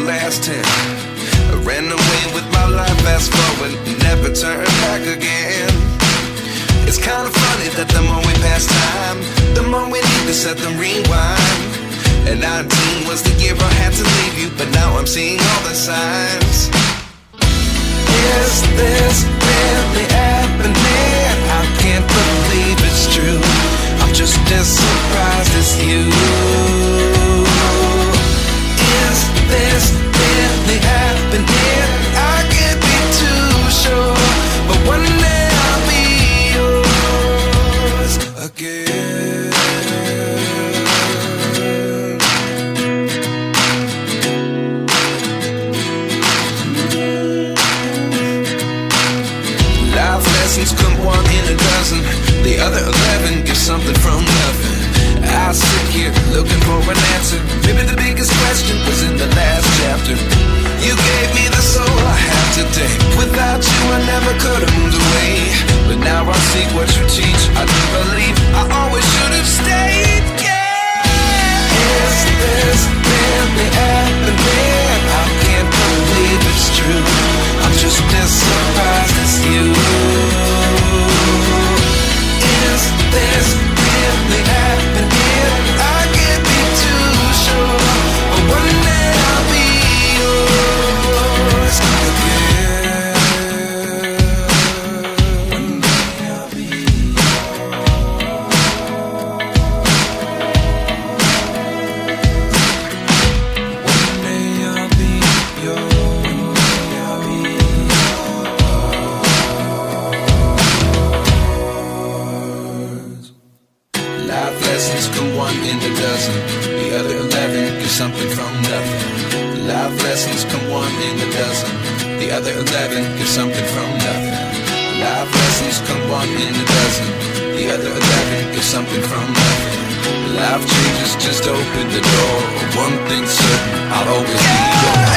last 10. I ran away with my life, fast forward, never turn back again. It's kind of funny that the more we pass time, the more we need to set the rewind. And 19 was the year I had to leave you, but now I'm seeing all the signs. Is this really happening? I can't believe it's true. I'm just as surprised as you. Is this really happening? I can't be too sure, but one day I'll be yours again. Life lessons come one in a dozen. The other 11 give something from nothing. I sit here looking for an answer. Maybe the biggest question was in the last chapter. You gave me the soul I have today. Without you I never could have moved away. But now I see what you teach. I do believe I always should have stayed. Yeah. Is this really happening? I can't believe it's true. I'm just as surprised as you. Is this really happening? I can't be too sure, but one day I'll be yours again. One day I'll be yours. One day I'll be yours. One day I'll be yours. Life lessons come one in a dozen. The other 11 give something from nothing. Life lessons come one in a dozen. The other 11 give something from nothing. Life lessons come one in a dozen. The other 11 give something from nothing. Life changes just open the door. One thing's certain, I'll always be yours.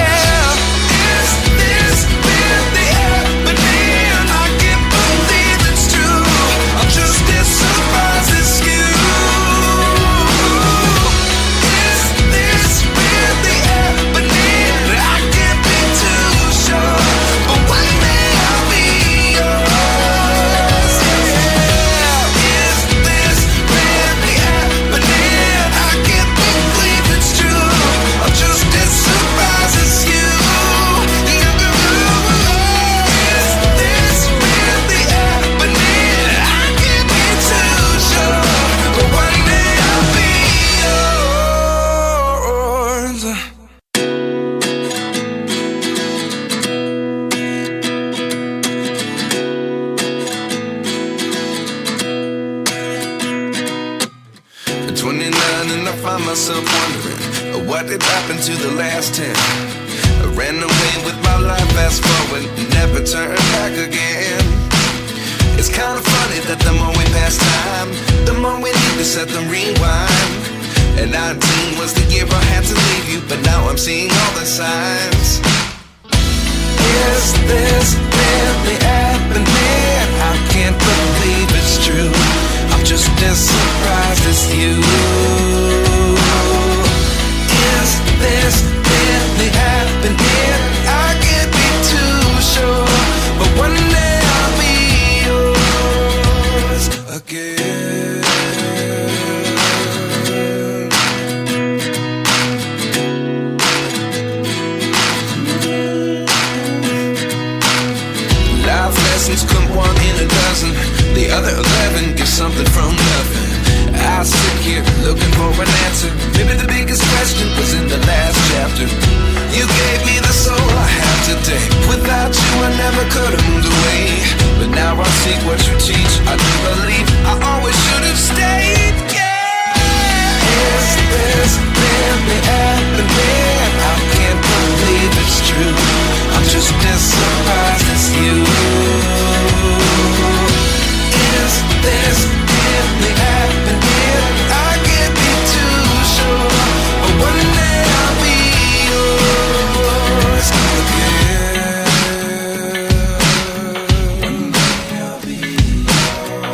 Is this really happening? I can't believe it's true. I'm just as surprised as you. Is this really happening? I can't be too sure, but one day I'll be yours. Yeah. Is this really happening? I can't believe it's true. I'm just as surprised as you. Is this really happening? I can't be too sure, but one day I'll be yours. At 29 and I find myself wondering what did happen to the last 10. I ran away with my life, fast forward, never turn back again. It's kind of funny that the more we pass time, the more we need to set the rewind. And 19 was the year I had to leave you, but now I'm seeing all the signs. Is this really happening? I can't believe it's true. I'm just as surprised as you. Is this really happening? I can't be too sure, but one day I'll be yours again. Life lessons come one in a dozen. The other 11 give something from nothing. I sit here looking for an answer. Maybe the biggest question was in the last chapter. You gave me the soul I have today. Without you I never could have moved away. But now I see what you teach. I do believe I always should have stayed. Yeah. Is this really happening? I can't believe it's true. I'm just as surprised as you. Is this really happening? I can't be too sure, but one day I'll be yours again. One day I'll be yours.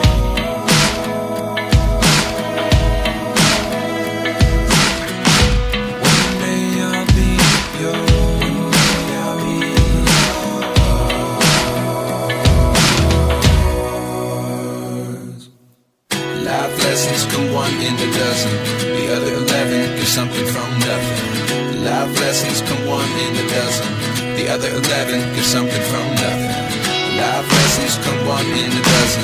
come one in a dozen. The other 11 give something from nothing. Life lessons come one in a dozen.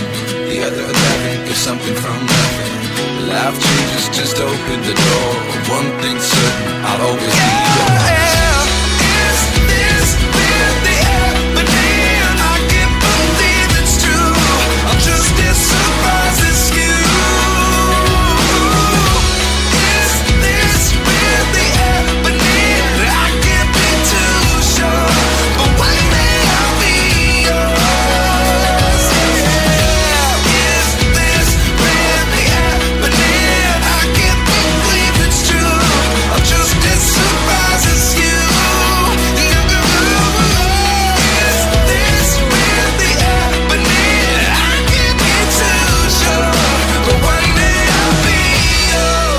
The other 11 give something from nothing. Life changes, just open the door. One thing's certain, I'll always be yours. Is this really happening? I can't believe it's true. I'm just as surprised as you. Is this really happening? I can't be too sure, but one day I'll be yours. Is this really happening? I can't believe it's true. I'm just as surprised as you. Is this really happening? I can't be too sure, but one day I'll be yours.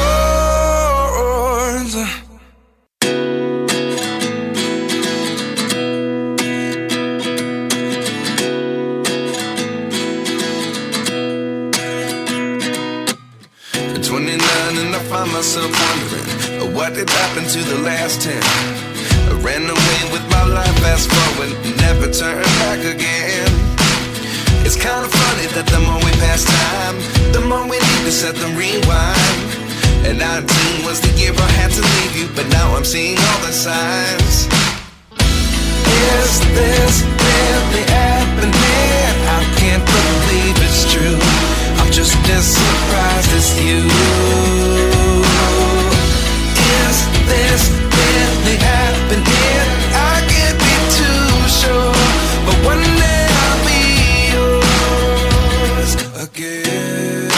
At 29 and I find myself wondering, what did happen to the last 10? I ran away with my life, fast forward, never turn back again. It's kind of funny that the more we pass time, the more we need to set the rewind. And 19 was the year I had to leave you, but now I'm seeing all the signs. Is this really happening? I can't believe it's true. I'm just as surprised as you. Is this really happening? I can't be too sure, but one day I'll be yours again.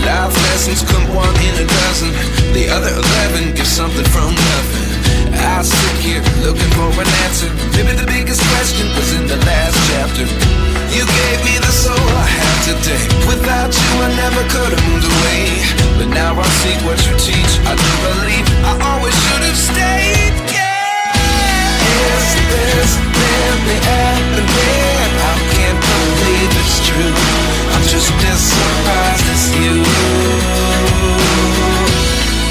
Life lessons come one in a dozen. The other 11 give something from nothing. I sit here looking for an answer. Maybe the biggest question was in the last chapter. You gave me the soul I have today. Without you I never could have moved away. But now I see what you teach. I do believe I always should have stayed. Yeah. Is this really happening? I can't believe it's true. I'm just as surprised as you.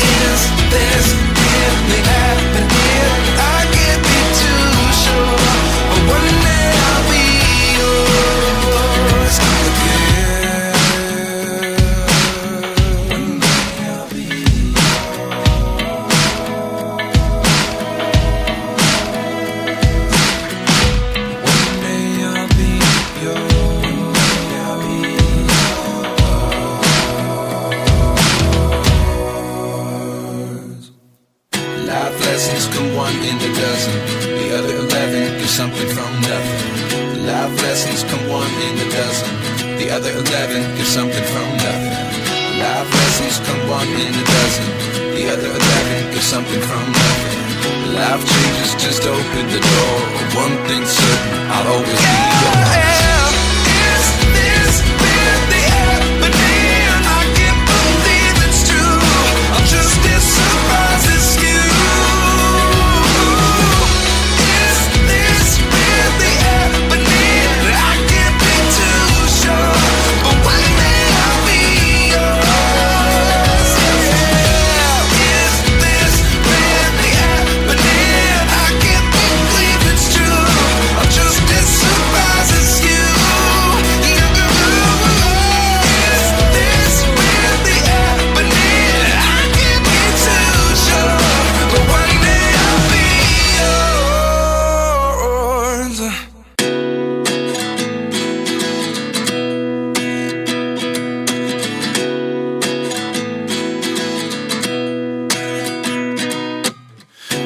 Is this really happening? I can't be too sure, but one day I'll be yours again. One day I'll be yours. One day I'll be yours. One day I'll be yours. Life lessons come one in a dozen. The other 11 give something from nothing. Life lessons come one in a dozen. The other 11 give something from nothing. Life lessons come one in a dozen. The other 11 give something from nothing. Life changes, just open the door. One thing's certain, I'll always be yours. Is this really happening? I can't believe it's true. I'm just as surprised as you. Is this really happening? I can't be too sure, but one day I'll be yours. Is this really happening? I can't believe it's true. I'm just as surprised as you. Is this really happening? I can't be too sure, but one day I'll be yours.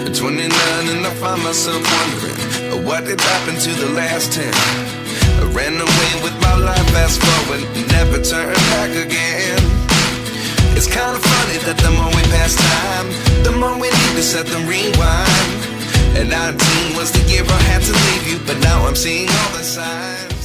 At 29 and I find myself wondering, what did happen to the last 10? I ran away with my life, fast forward, never turn back again. It's kind of funny that the more we pass time, the more we need to set the rewind. And 19 was the year I had to leave you, but now I'm seeing all the signs.